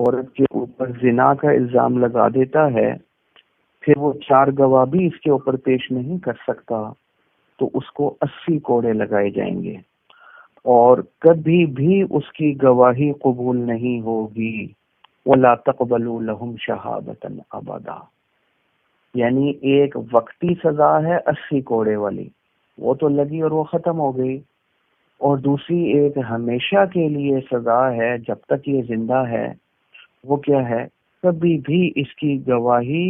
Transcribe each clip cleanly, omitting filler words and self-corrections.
عورت کے اوپر زنا کا الزام لگا دیتا ہے، پھر وہ 4 گواہ بھی اس کے اوپر پیش نہیں کر سکتا، تو اس کو 80 کوڑے لگائے جائیں گے اور کبھی بھی اس کی گواہی قبول نہیں ہوگی۔ وَلَا تَقْبَلُوا لَهُمْ شَهَادَةً أَبَدًا، یعنی ایک وقتی سزا ہے 80 کوڑے والی، وہ تو لگی اور وہ ختم ہو گئی، اور دوسری ایک ہمیشہ کے لیے سزا ہے جب تک یہ زندہ ہے، وہ کیا ہے؟ کبھی بھی اس کی گواہی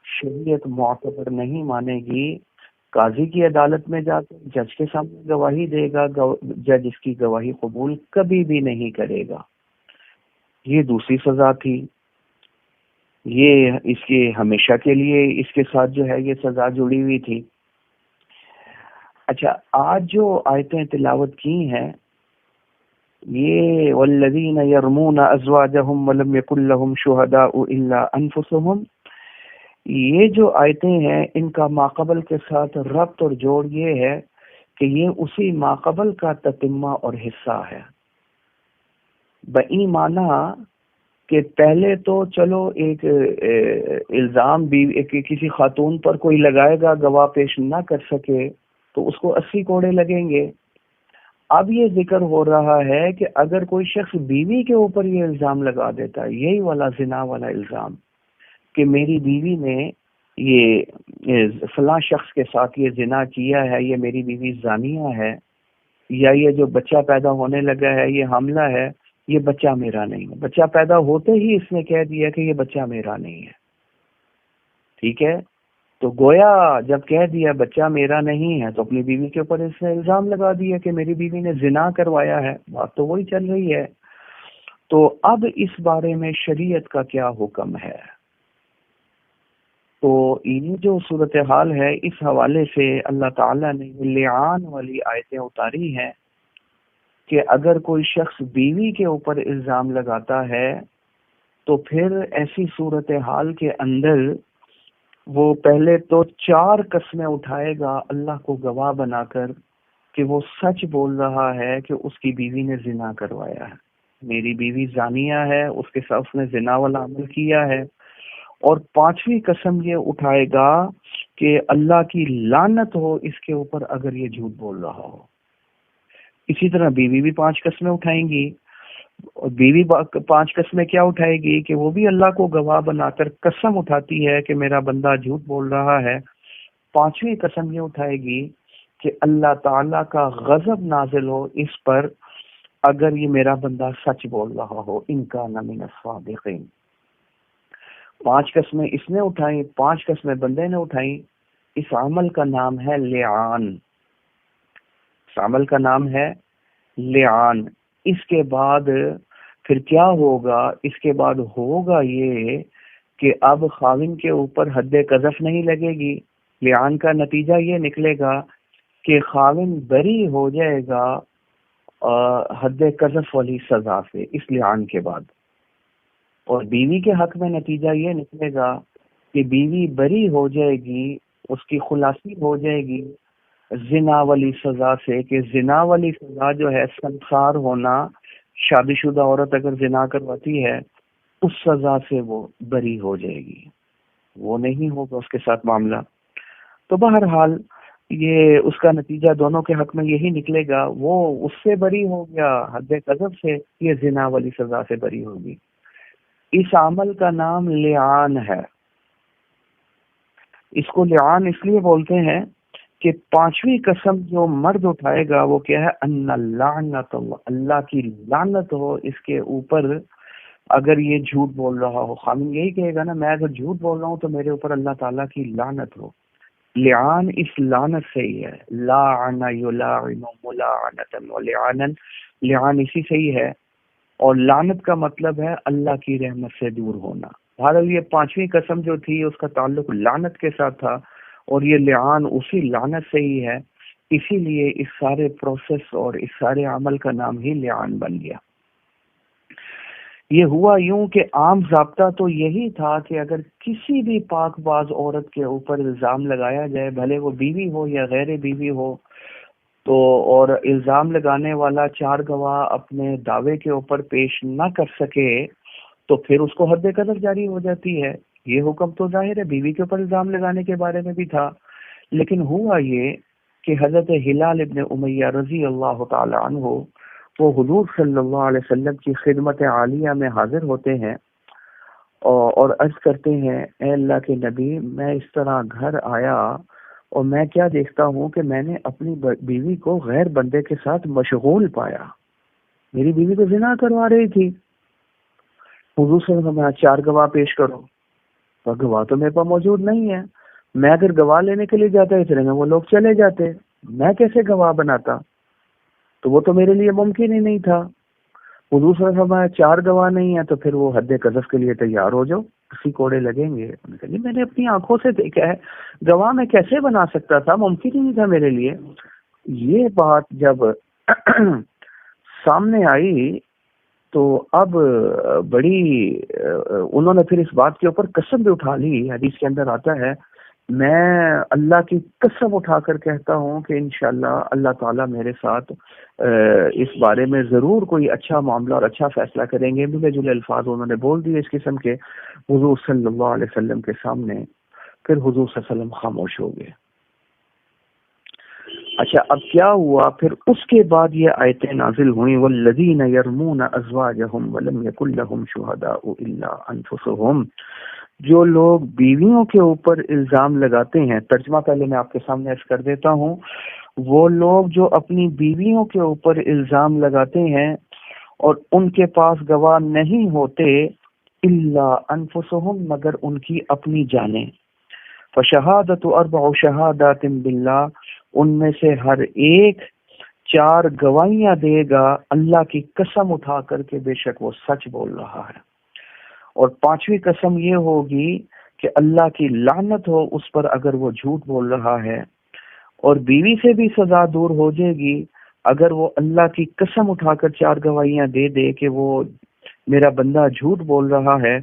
شریعت معتبر نہیں مانے گی۔ قاضی کی عدالت میں جا کر جج کے سامنے گواہی دے گا، جج اس کی گواہی قبول کبھی بھی نہیں کرے گا۔ یہ دوسری سزا تھی، یہ اس کے ہمیشہ کے لیے اس کے ساتھ جو ہے یہ سزا جڑی ہوئی تھی۔ اچھا، آج جو آیتیں تلاوت کی ہیں، یہ والذین یرمون ازواجہم ولم یکن لہم شہداء الا انفسہم، یہ جو آیتیں ہیں ان کا ماقبل کے ساتھ ربط اور جوڑ یہ ہے کہ یہ اسی ماقبل کا تتمہ اور حصہ ہے، بئی معنی کہ پہلے تو چلو ایک الزام بھی کسی خاتون پر کوئی لگائے گا، گواہ پیش نہ کر سکے تو اس کو 80 کوڑے لگیں گے۔ اب یہ ذکر ہو رہا ہے کہ اگر کوئی شخص بیوی کے اوپر یہ الزام لگا دیتا ہے، یہی والا زنا والا الزام، کہ میری بیوی نے یہ فلاں شخص کے ساتھ یہ زنا کیا ہے، یہ میری بیوی زانیہ ہے، یا یہ جو بچہ پیدا ہونے لگا ہے یہ حاملہ ہے، یہ بچہ میرا نہیں ہے، بچہ پیدا ہوتے ہی اس نے کہہ دیا کہ یہ بچہ میرا نہیں ہے، ٹھیک ہے؟ تو گویا جب کہہ دیا بچہ میرا نہیں ہے تو اپنی بیوی کے اوپر اس نے الزام لگا دیا کہ میری بیوی نے زنا کروایا ہے، بات تو وہی چل رہی ہے۔ تو اب اس بارے میں شریعت کا کیا حکم ہے؟ تو یہ جو صورتحال ہے، اس حوالے سے اللہ تعالیٰ نے لعان والی آیتیں اتاری ہیں کہ اگر کوئی شخص بیوی کے اوپر الزام لگاتا ہے تو پھر ایسی صورتحال کے اندر وہ پہلے تو 4 قسمیں اٹھائے گا اللہ کو گواہ بنا کر کہ وہ سچ بول رہا ہے کہ اس کی بیوی نے زنا کروایا ہے، میری بیوی زانیہ ہے، اس کے ساتھ اس نے زنا والا عمل کیا ہے، اور 5ویں قسم یہ اٹھائے گا کہ اللہ کی لعنت ہو اس کے اوپر اگر یہ جھوٹ بول رہا ہو۔ اسی طرح بیوی بھی 5 قسمیں اٹھائیں گی، اور بیوی 5 قسمیں کیا اٹھائے گی کہ وہ بھی اللہ کو گواہ بنا کر قسم اٹھاتی ہے کہ میرا بندہ جھوٹ بول رہا ہے۔ 5ویں قسم یہ اٹھائے گی کہ اللہ تعالیٰ کا غضب نازل ہو اس پر اگر یہ میرا بندہ سچ بول رہا ہو، ان کا من الصادقین۔ 5 قسمیں اس نے اٹھائیں، 5 قسمیں بندے نے اٹھائیں۔ اس عمل کا نام ہے لعان، اس عمل کا نام ہے لعان۔ اس کے بعد پھر کیا ہوگا؟ اس کے بعد ہوگا یہ کہ اب خاوند کے اوپر حد قذف نہیں لگے گی۔ لعان کا نتیجہ یہ نکلے گا کہ خاوند بری ہو جائے گا حد قذف والی سزا سے اس لعان کے بعد، اور بیوی کے حق میں نتیجہ یہ نکلے گا کہ بیوی بری ہو جائے گی، اس کی خلاصی ہو جائے گی زنا والی سزا سے، کہ زنا والی سزا جو ہے سنسار ہونا، شادی شدہ عورت اگر زنا کرواتی ہے اس سزا سے وہ بری ہو جائے گی، وہ نہیں ہوگا اس کے ساتھ معاملہ۔ تو بہرحال یہ اس کا نتیجہ دونوں کے حق میں یہی نکلے گا، وہ اس سے بری ہو گیا حد قذف سے، یہ زنا والی سزا سے بری ہوگی۔ اس عمل کا نام لعان ہے۔ اس کو لعان اس لیے بولتے ہیں کہ 5ویں قسم جو مرد اٹھائے گا وہ کیا ہے؟ ان لعنت اللہ کی لعنت ہو اس کے اوپر اگر یہ جھوٹ بول رہا ہو۔ خامن یہی کہے گا نا، میں اگر جھوٹ بول رہا ہوں تو میرے اوپر اللہ تعالیٰ کی لعنت ہو۔ لعان اس لعنت سے ہی ہے، لاعن یلاعن ملاعنتا ولعانا، لعان اسی سے ہی ہے، اور لعنت کا مطلب ہے اللہ کی رحمت سے دور ہونا۔ بہرحال یہ 5ویں قسم جو تھی اس کا تعلق لعنت کے ساتھ تھا، اور یہ لعان اسی لعنت سے ہی ہے، اسی لیے اس سارے پروسیس اور اس سارے عمل کا نام ہی لعان بن گیا۔ یہ ہوا یوں کہ عام ضابطہ تو یہی تھا کہ اگر کسی بھی پاک باز عورت کے اوپر الزام لگایا جائے، بھلے وہ بیوی ہو یا غیر بیوی ہو، تو اور الزام لگانے والا 4 گواہ اپنے دعوے کے اوپر پیش نہ کر سکے، تو پھر اس کو حد قذف جاری ہو جاتی ہے۔ یہ حکم تو ظاہر ہے بیوی کے اوپر الزام لگانے کے بارے میں بھی تھا، لیکن ہوا یہ کہ حضرت ہلال ابن امیہ رضی اللہ تعالی عنہ وہ حضور صلی اللہ علیہ وسلم کی خدمت عالیہ میں حاضر ہوتے ہیں اور عرض کرتے ہیں، اے اللہ کے نبی، میں اس طرح گھر آیا اور میں کیا دیکھتا ہوں کہ میں نے اپنی بیوی کو غیر بندے کے ساتھ مشغول پایا۔ میری بیوی تو زنا کروا رہی تھی۔ حضور صلی اللہ علیہ وسلم 4 گواہ پیش کرو، اور گواہ تو میرے پاس موجود نہیں ہے۔ میں اگر گواہ لینے کے لیے جاتا اتنے میں وہ لوگ چلے جاتے، میں کیسے گواہ بناتا؟ تو وہ تو میرے لیے ممکن ہی نہیں تھا۔ حضور صلی اللہ علیہ وسلم 4 گواہ نہیں ہیں تو پھر وہ حد قذف کے لیے تیار ہو جاؤ، کسی کوڑے لگیں گے۔ میں نے اپنی آنکھوں سے دیکھا ہے، گواہ میں کیسے بنا سکتا تھا؟ ممکن ہی نہیں تھا میرے لیے۔ یہ بات جب سامنے آئی تو اب بڑی انہوں نے پھر اس بات کے اوپر قسم بھی اٹھا لی۔ حدیث کے اندر آتا ہے، میں اللہ کی قسم اٹھا کر کہتا ہوں کہ انشاءاللہ اللہ تعالیٰ میرے ساتھ اس بارے میں ضرور کوئی اچھا معاملہ اور اچھا فیصلہ کریں گے۔ ملے جلے الفاظ انہوں نے بول دیے اس قسم کے حضور صلی اللہ علیہ وسلم کے سامنے۔ پھر حضور صلی اللہ علیہ وسلم خاموش ہو گئے۔ اچھا، اب کیا ہوا؟ پھر اس کے بعد یہ آیتیں نازل ہوئیں، والذین یرمون ازواجہم ولم یکن لہم شہداء الا انفسہم۔ جو لوگ بیویوں کے اوپر الزام لگاتے ہیں، ترجمہ پہلے میں آپ کے سامنے عرض کر دیتا ہوں، وہ لوگ جو اپنی بیویوں کے اوپر الزام لگاتے ہیں اور ان کے پاس گواہ نہیں ہوتے، الا انفسہم، مگر ان کی اپنی جانیں، فشہادت 4 شہادات باللہ، ان میں سے ہر ایک 4 گواہیاں دے گا اللہ کی قسم اٹھا کر کے بے شک وہ سچ بول رہا ہے، اور 5ویں قسم یہ ہوگی کہ اللہ کی لعنت ہو اس پر اگر وہ جھوٹ بول رہا ہے، اور بیوی سے بھی سزا دور ہو جائے گی اگر وہ اللہ کی قسم اٹھا کر 4 گواہیاں دے دے کہ وہ میرا بندہ جھوٹ بول رہا ہے،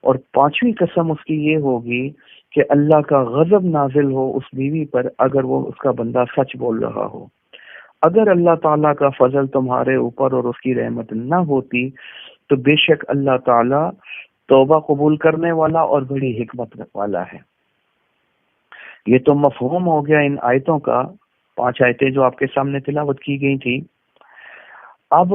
اور 5ویں قسم اس کی یہ ہوگی کہ اللہ کا غضب نازل ہو اس بیوی پر اگر وہ اس کا بندہ سچ بول رہا ہو۔ اگر اللہ تعالیٰ کا فضل تمہارے اوپر اور اس کی رحمت نہ ہوتی تو بے شک اللہ تعالیٰ توبہ قبول کرنے والا اور بڑی حکمت والا ہے۔ یہ تو مفہوم ہو گیا ان آیتوں کا، 5 آیتیں جو آپ کے سامنے تلاوت کی گئی تھی۔ اب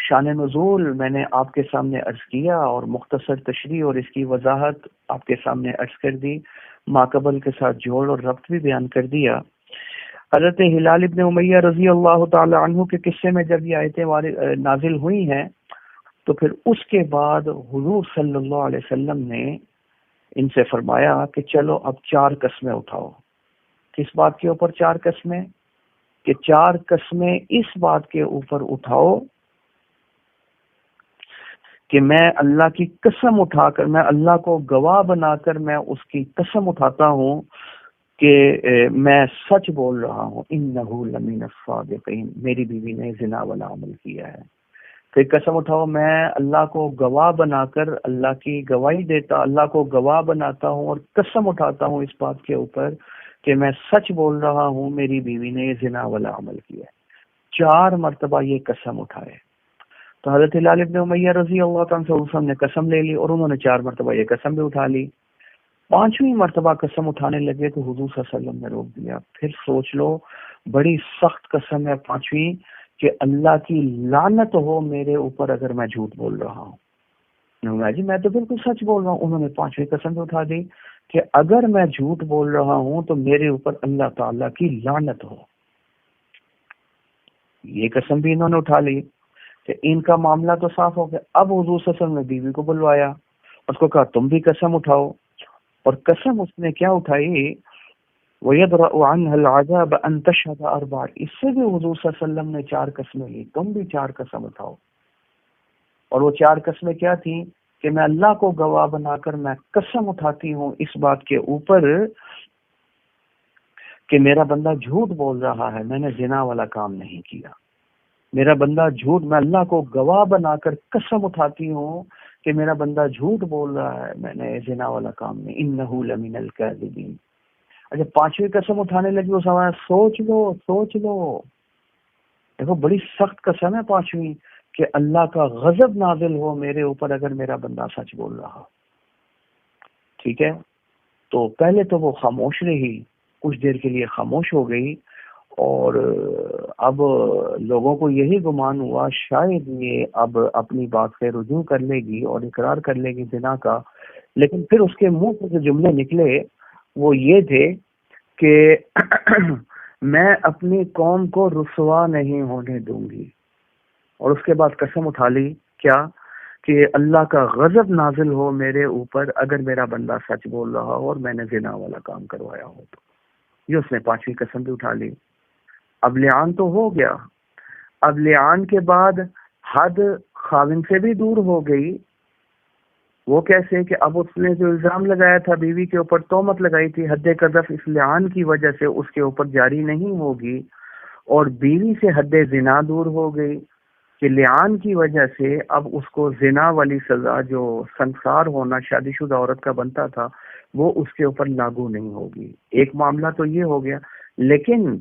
شان نزول میں نے آپ کے سامنے عرض کیا اور مختصر تشریح اور اس کی وضاحت آپ کے سامنے عرض کر دی، ماقبل کے ساتھ جوڑ اور ربط بھی بیان کر دیا۔ حضرت ہلال ابن امیہ رضی اللہ تعالی عنہ کے قصے میں جب یہ آیتیں نازل ہوئی ہیں تو پھر اس کے بعد حضور صلی اللہ علیہ وسلم نے ان سے فرمایا کہ چلو اب 4 قسمیں اٹھاؤ۔ کس بات کے اوپر 4 قسمیں؟ کہ 4 قسمیں اس بات کے اوپر اٹھاؤ کہ میں اللہ کی قسم اٹھا کر، میں اللہ کو گواہ بنا کر میں اس کی قسم اٹھاتا ہوں کہ میں سچ بول رہا ہوں، انہ لمن الصادقین، میری بیوی نے زنا والا عمل کیا ہے۔ پھر قسم اٹھاؤ، میں اللہ کو گواہ بنا کر اللہ کی گواہی دیتا، اللہ کو گواہ بناتا ہوں اور قسم اٹھاتا ہوں اس بات کے اوپر کہ میں سچ بول رہا ہوں میری بیوی نے زنا والا عمل کیا ہے۔ 4 مرتبہ یہ قسم اٹھائے۔ تو حضرت ہلال ابن امیہ رضی اللہ عنہ نے قسم لے لی اور انہوں نے 4 مرتبہ یہ قسم بھی اٹھا لی۔ 5ویں مرتبہ قسم اٹھانے لگے تو حضور صلی اللہ علیہ وسلم نے روک دیا۔ پھر سوچ لو، بڑی سخت قسم ہے 5ویں کہ اللہ کی لعنت ہو میرے اوپر اگر میں جھوٹ بول رہا ہوں۔ جی میں تو بالکل سچ بول رہا ہوں۔ انہوں نے 5ویں قسم بھی اٹھا دی کہ اگر میں جھوٹ بول رہا ہوں تو میرے اوپر اللہ تعالیٰ کی لعنت ہو۔ یہ قسم بھی انہوں نے اٹھا لی کہ ان کا معاملہ تو صاف ہو گیا۔ اب حضور صلی اللہ علیہ وسلم نے بیوی کو بلوایا، اس کو کہا تم بھی قسم اٹھاؤ، اور قسم اس نے کیا اٹھائی؟ وَيَدْرَأُ عَنْهَا الْعَذَابَ أَن تَشْهَدَ 4۔ اس سے بھی حضور صلی اللہ علیہ وسلم نے 4 قسمیں لی، تم بھی 4 قسم اٹھاؤ۔ اور وہ 4 قسمیں کیا تھیں کہ میں اللہ کو گواہ بنا کر میں قسم اٹھاتی ہوں اس بات کے اوپر کہ میرا بندہ جھوٹ بول رہا ہے، میں نے زنا والا کام نہیں کیا۔ میرا بندہ جھوٹ، میں اللہ کو گواہ بنا کر قسم اٹھاتی ہوں کہ میرا بندہ جھوٹ بول رہا ہے، میں نے زنا والا کام نہیں، انہ لمن الکاذبین۔ اچھا 5ویں قسم اٹھانے لگی، وہ سوال سوچ لو، دیکھو بڑی سخت قسم ہے 5ویں کہ اللہ کا غضب نازل ہو میرے اوپر اگر میرا بندہ سچ بول رہا. ٹھیک ہے، تو پہلے تو وہ خاموش رہی، کچھ دیر کے لیے خاموش ہو گئی، اور اب لوگوں کو یہی گمان ہوا شاید یہ اب اپنی بات سے رجوع کر لے گی اور اقرار کر لے گی زنا کا. لیکن پھر اس کے منہ سے جو جملے نکلے وہ یہ تھے کہ میں اپنی قوم کو رسوا نہیں ہونے دوں گی. اور اس کے بعد قسم اٹھا لی، کیا؟ کہ اللہ کا غضب نازل ہو میرے اوپر اگر میرا بندہ سچ بول رہا ہو اور میں نے زنا والا کام کروایا ہو تو. یہ اس نے 5ویں قسم بھی اٹھا لی. اب لعان تو ہو گیا. اب لعان کے بعد حد خاوند سے بھی دور ہو گئی. وہ کیسے؟ کہ اب اس نے جو الزام لگایا تھا بیوی کے اوپر، تہمت لگائی تھی، حد قذف اس لعان کی وجہ سے اس کے اوپر جاری نہیں ہوگی، اور بیوی سے حد زنا دور ہو گئی کہ لعان کی وجہ سے اب اس کو زنا والی سزا جو سنسار ہونا شادی شدہ عورت کا بنتا تھا وہ اس کے اوپر لاگو نہیں ہوگی. ایک معاملہ تو یہ ہو گیا. لیکن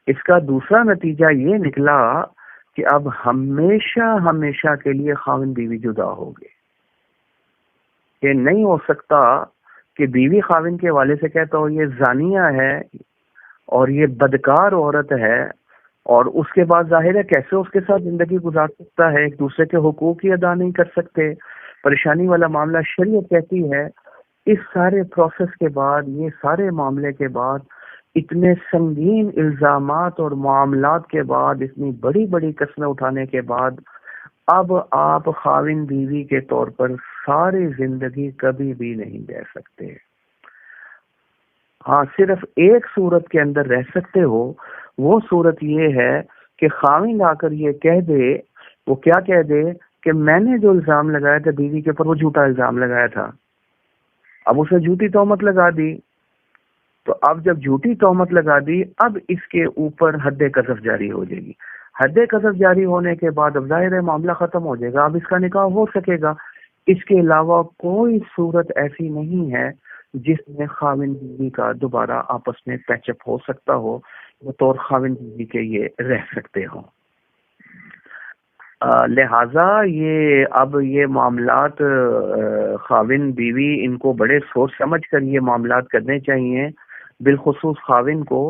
اس کا دوسرا نتیجہ یہ نکلا کہ اب ہمیشہ ہمیشہ کے لیے خاوند بیوی جدا ہو گئے. یہ نہیں ہو سکتا کہ بیوی خاوند کے والے سے کہتا ہو یہ زانیہ ہے اور یہ بدکار عورت ہے، اور اس کے بعد ظاہر ہے کیسے اس کے ساتھ زندگی گزار سکتا ہے، ایک دوسرے کے حقوق ہی ادا نہیں کر سکتے، پریشانی والا معاملہ. شریعت کہتی ہے اس سارے پروسیس کے بعد، یہ سارے معاملے کے بعد، اتنے سنگین الزامات اور معاملات کے بعد، اتنی بڑی بڑی قسمیں اٹھانے کے بعد، اب آپ خاوند بیوی کے طور پر ساری زندگی کبھی بھی نہیں رہ سکتے. ہاں صرف ایک صورت کے اندر رہ سکتے ہو، وہ صورت یہ ہے کہ خاوند آ کر یہ کہہ دے، وہ کیا کہہ دے کہ میں نے جو الزام لگایا تھا بیوی کے اوپر وہ جھوٹا الزام لگایا تھا. اب اسے جھوٹی تہمت لگا دی، تو اب جب جھوٹی تہمت لگا دی اب اس کے اوپر حد قذف جاری ہو جائے گی. حد قذف جاری ہونے کے بعد اب ظاہر ہے معاملہ ختم ہو جائے گا، اب اس کا نکاح ہو سکے گا. اس کے علاوہ کوئی صورت ایسی نہیں ہے جس میں خاوند بیوی کا دوبارہ آپس میں پیچ اپ ہو سکتا ہو، بطور خاوند بیوی کے یہ رہ سکتے ہوں. لہذا یہ معاملات خاوند بیوی ان کو بڑے سوچ سمجھ کر یہ معاملات کرنے چاہیے، بالخصوص خاوند کو.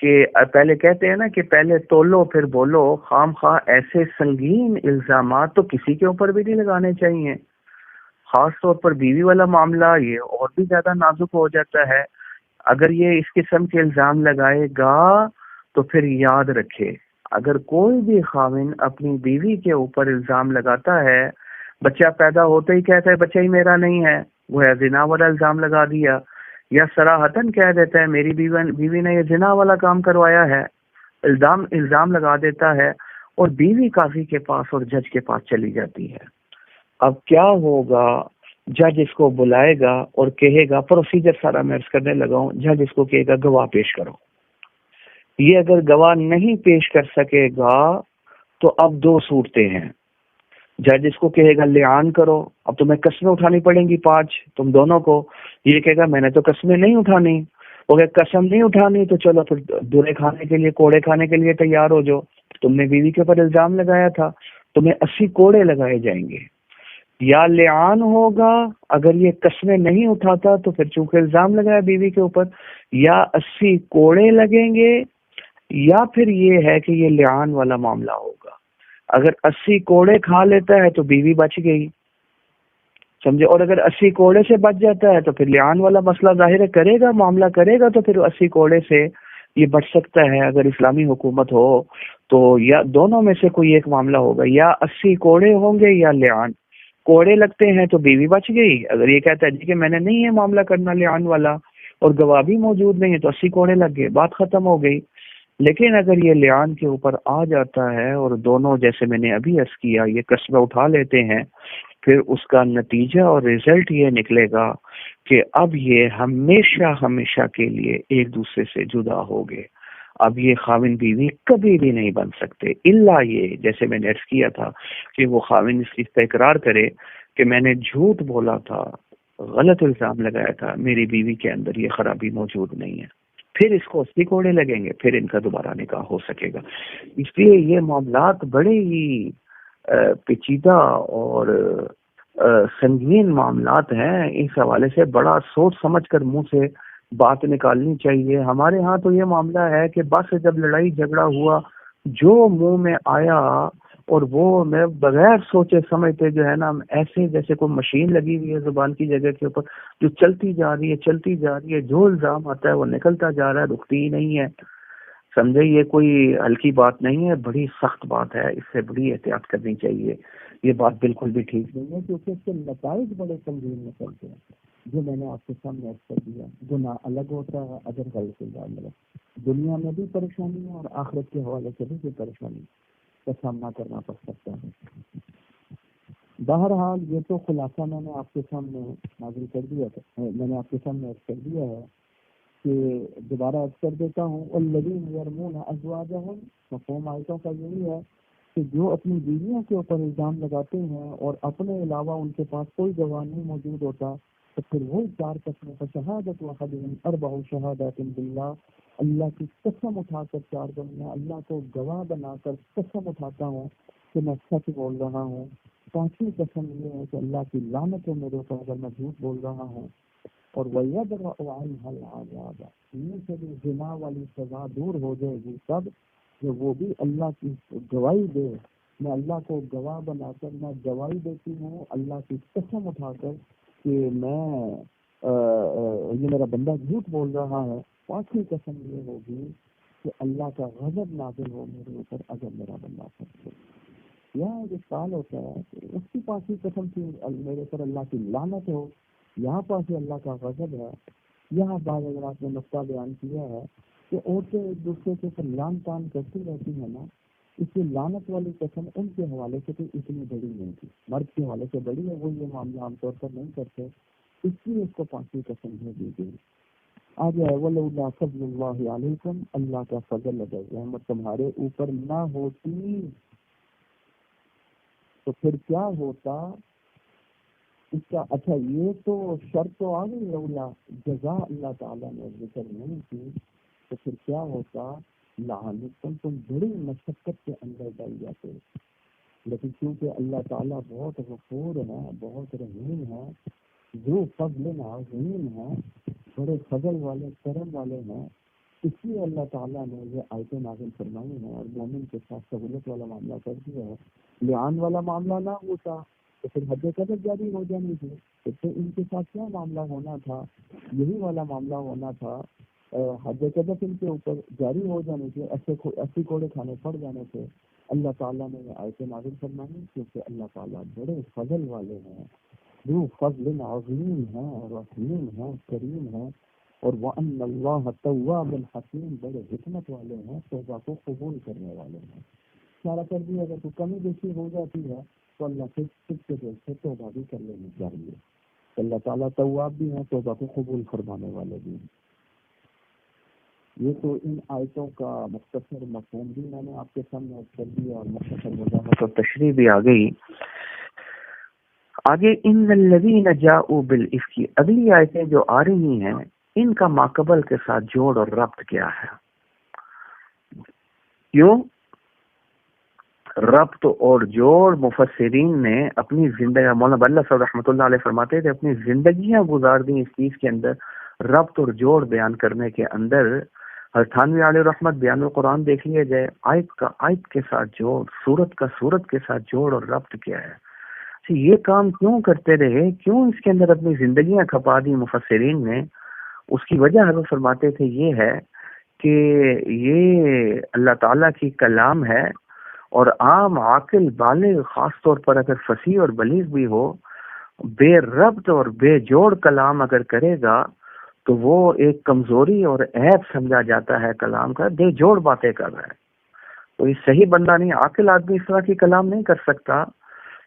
کہ پہلے کہتے ہیں نا کہ پہلے تولو پھر بولو، خام خواہ ایسے سنگین الزامات تو کسی کے اوپر بھی نہیں لگانے چاہیے. خاص طور پر بیوی والا معاملہ یہ اور بھی زیادہ نازک ہو جاتا ہے. اگر یہ اس قسم کے الزام لگائے گا تو پھر یاد رکھے، اگر کوئی بھی خاوند اپنی بیوی کے اوپر الزام لگاتا ہے، بچہ پیدا ہوتے ہی کہتا ہے بچہ ہی میرا نہیں ہے، وہ زنا والا الزام لگا دیا، یا صراحتاً کہہ دیتا ہے میری بیوی نے یہ زنا والا کام کروایا ہے، الزام لگا دیتا ہے، اور بیوی قاضی کے پاس اور جج کے پاس چلی جاتی ہے. اب کیا ہوگا؟ جج اس کو بلائے گا اور کہے گا، پروسیجر سارا میں عرض کرنے لگا ہوں، جج اس کو کہے گا گواہ پیش کرو. یہ اگر گواہ نہیں پیش کر سکے گا تو اب 2 صورتیں ہیں. جج اس کو کہے گا لعان کرو، اب تمہیں قسمیں اٹھانی پڑیں گی 5 تم دونوں کو. یہ کہے گا میں نے تو قسمیں نہیں اٹھانی. وہ کہ قسم نہیں اٹھانی تو چلو پھر برے کھانے کے لیے، کوڑے کھانے کے لیے تیار ہو جاؤ. تم نے بیوی کے اوپر الزام لگایا تھا، تمہیں 80 کوڑے لگائے جائیں گے. یا لعان ہوگا اگر یہ قسمیں نہیں اٹھاتا تو پھر چونکہ الزام لگایا بیوی کے اوپر، یا 80 کوڑے لگیں گے، یا پھر یہ ہے کہ یہ لعان والا معاملہ ہوگا. اگر 80 کوڑے کھا لیتا ہے تو بیوی بچ گئی، سمجھے. اور اگر 80 کوڑے سے بچ جاتا ہے تو پھر لعان والا مسئلہ ظاہر ہے کرے گا، معاملہ کرے گا، تو پھر 80 کوڑے سے یہ بچ سکتا ہے. اگر اسلامی حکومت ہو تو یا دونوں میں سے کوئی ایک معاملہ ہوگا، یا 80 کوڑے ہوں گے یا لعان. کوڑے لگتے ہیں تو بیوی بچ گئی. اگر یہ کہتا ہے جی کہ میں نے نہیں ہے معاملہ کرنا لعان والا اور گواہ بھی موجود نہیں ہے تو 80 کوڑے لگ گئے، بات ختم ہو گئی. لیکن اگر یہ لعان کے اوپر آ جاتا ہے اور دونوں جیسے میں نے ابھی عرض کیا یہ قسمیں اٹھا لیتے ہیں، پھر اس کا نتیجہ اور رزلٹ یہ نکلے گا کہ اب یہ ہمیشہ ہمیشہ کے لیے ایک دوسرے سے جدا ہو گئے. اب یہ خاوند بیوی کبھی بھی نہیں بن سکتے، الا یہ جیسے میں نے عرض کیا تھا کہ وہ خاوند اس چیز کا اقرار کرے کہ میں نے جھوٹ بولا تھا، غلط الزام لگایا تھا، میری بیوی کے اندر یہ خرابی موجود نہیں ہے. پھر اس کو 80 کوڑے لگیں گے، پھر ان کا دوبارہ نکاح ہو سکے گا. اس لیے یہ معاملات بڑے ہی پیچیدہ اور سنگین معاملات ہیں. اس حوالے سے بڑا سوچ سمجھ کر منہ سے بات نکالنی چاہیے. ہمارے ہاں تو یہ معاملہ ہے کہ بس جب لڑائی جھگڑا ہوا جو منہ میں آیا اور وہ میں بغیر سوچے سمجھتے جو ہے نا ایسے جیسے کوئی مشین لگی ہوئی ہے زبان کی جگہ کے اوپر جو چلتی جا رہی ہے جو الزام آتا ہے وہ نکلتا جا رہا ہے, رکتی ہی نہیں ہے. سمجھے, یہ کوئی ہلکی بات نہیں ہے, بڑی سخت بات ہے. اس سے بڑی احتیاط کرنی چاہیے. یہ بات بالکل بھی ٹھیک نہیں ہے کیونکہ اس کے نتائج بڑے سنگین نکلتے ہیں. جو میں نے آپ کے سامنے عرض کر دیا, گناہ الگ ہوتا ہے, اگر غلط الگ, دنیا میں بھی پریشانی ہے اور آخرت کے حوالے سے بھی پریشانی کا سامنا کرنا پڑ سکتا ہے. بہرحال یہ تو خلاصہ میں نے آپ کے سامنے نازل کر دیا تھا, میں نے آپ کے سامنے عرض کر دیا ہے کہ دوبارہ عرض کر دیتا ہوں. الذین یرمون ازواجہم, مفہوم آیتوں کا یہی ہے کہ جو اپنی بیویوں کے اوپر الزام لگاتے ہیں اور اپنے علاوہ ان کے پاس کوئی گواہ نہیں موجود ہوتا تو پھر وہ 4 قسمیں فشہادت احدہم 4 شہادات باللہ, اللہ کی قسم اٹھا کر 4 دن میں اللہ کو گواہ بنا کر قسم اٹھاتا ہوں کہ میں سچ بول رہا ہوں. 5ویں قسم یہ ہے کہ اللہ کی لعنت ہے میرے اوپر اگر میں جھوٹ بول رہا ہوں. اور وَيَدْرَأُ عَنْهَا الْعَذَابَ, ان سے بھی زنا والی سزا دور ہو جائے گی تب کہ وہ بھی اللہ کی گواہی دے. میں اللہ کو گواہ بنا کر میں گواہی دیتی ہوں اللہ کی قسم اٹھا کر کہ میں یہ میرا بندہ جھوٹ بول رہا ہے. 5ویں قسم یہ ہوگی کہ اللہ کا غضب نازل ہو میرے اوپر اگر میرا بندہ سچ ہے. یہاں جو سوال ہوتا ہے کہ اس کی 5ویں قسم کی میرے اوپر اللہ کی لعنت ہو, یہاں پر سے اللہ کا غضب ہے. یہاں بعض حضرات نے نقطہ بیان کیا ہے کہ عورتیں ایک دوسرے کے اوپر لعن طعن کرتی رہتی ہیں نا, اس کی لعنت والی قسم ان کے حوالے سے کوئی اتنی بڑی نہیں تھی, مرد کے حوالے سے بڑی ہے, وہ یہ معاملہ عام طور پر نہیں کرتے, اس لیے اس کو 5ویں قسم دے دی گئی. آگے ہے وَلَوْلَا فَضْلُ اللَّهِ عَلَيْكُمْ, اللہ کا فضل اگر رحمت تمہارے اوپر نہ ہوتی تو پھر کیا ہوتا اس کا. اچھا یہ تو شرط تو آ گئی, لولا جزا اللہ تعالیٰ نے ذکر نہیں کی تو پھر کیا ہوتا, لعنتم, تم بڑی مشقت کے اندر ڈال جاتے. لیکن کیونکہ اللہ تعالیٰ بہت غفور ہے, بہت رحیم ہے, جو فضل عظیم ہے, بڑے فضل والے کرم والے ہیں, اس لیے اللہ تعالیٰ نے یہ آیتیں نازل فرمائی ہیں اور مومن کے ساتھ سہولت والا معاملہ کر دیا ہے. لعان والا معاملہ نہ ہوتا تو پھر حد قدر جاری ہو جانی تھی, تو ان کے ساتھ کیا معاملہ ہونا تھا, یہی والا معاملہ ہونا تھا, حد قدر ان کے اوپر جاری ہو جانے تھے, ایسے کوڑے کھانے پڑ جانے تھے. اللہ تعالیٰ نے یہ آیتیں نازل فرمائی کیونکہ اللہ تعالیٰ بڑے فضل والے ہیں, جو فضل عظیم ہیں, رحیم ہیں, کریم ہیں, اور وَأَنَّ اللَّهَ تَوَّابٌ حَكِيمٌ, بڑے حکمت والے ہیں, توبہ کو قبول کرنے والے ہیں. اشارہ کر دیا اگر کوئی کمی بیشی ہو جاتی ہے تو اللہ سے دل سے توبہ بھی کر لینی چاہیے. اللہ تعالیٰ تواب بھی ہیں, توبہ کو قبول فرمانے والے بھی ہیں. یہ تو ان آیتوں کا مختصر مفہوم بھی میں نے آپ کے سامنے عرض کر دیا اور مختصر وضاحت اور تشریح بھی آ گئی. آگے ان الذین جاؤوا بالافک, اگلی آیتیں جو آ رہی ہیں ان کا ماقبل کے ساتھ جوڑ اور ربط کیا ہے. کیوں ربط اور جوڑ مفسرین نے اپنی زندگی, مولانا اللہ صاحب رحمۃ اللہ علیہ فرماتے تھے, اپنی زندگیاں گزار دی اس چیز کے اندر, ربط اور جوڑ بیان کرنے کے اندر. تھانوی علیہ رحمت بیان القرآن دیکھ لیا جائے, آیت کا آیت کے ساتھ جوڑ, سورت کا سورت کے ساتھ جوڑ اور ربط کیا ہے. یہ کام کیوں کرتے رہے, کیوں اس کے اندر اپنی زندگیاں کھپا دی مفسرین نے. اس کی وجہ حضرت فرماتے تھے یہ ہے کہ یہ اللہ تعالیٰ کی کلام ہے اور عام عاقل بالغ, خاص طور پر اگر فصیح اور بلیغ بھی ہو, بے ربط اور بے جوڑ کلام اگر کرے گا تو وہ ایک کمزوری اور عیب سمجھا جاتا ہے کلام کا, بے جوڑ باتیں کر رہا ہے. تو یہ صحیح بندہ نہیں, عاقل آدمی اس طرح کی کلام نہیں کر سکتا.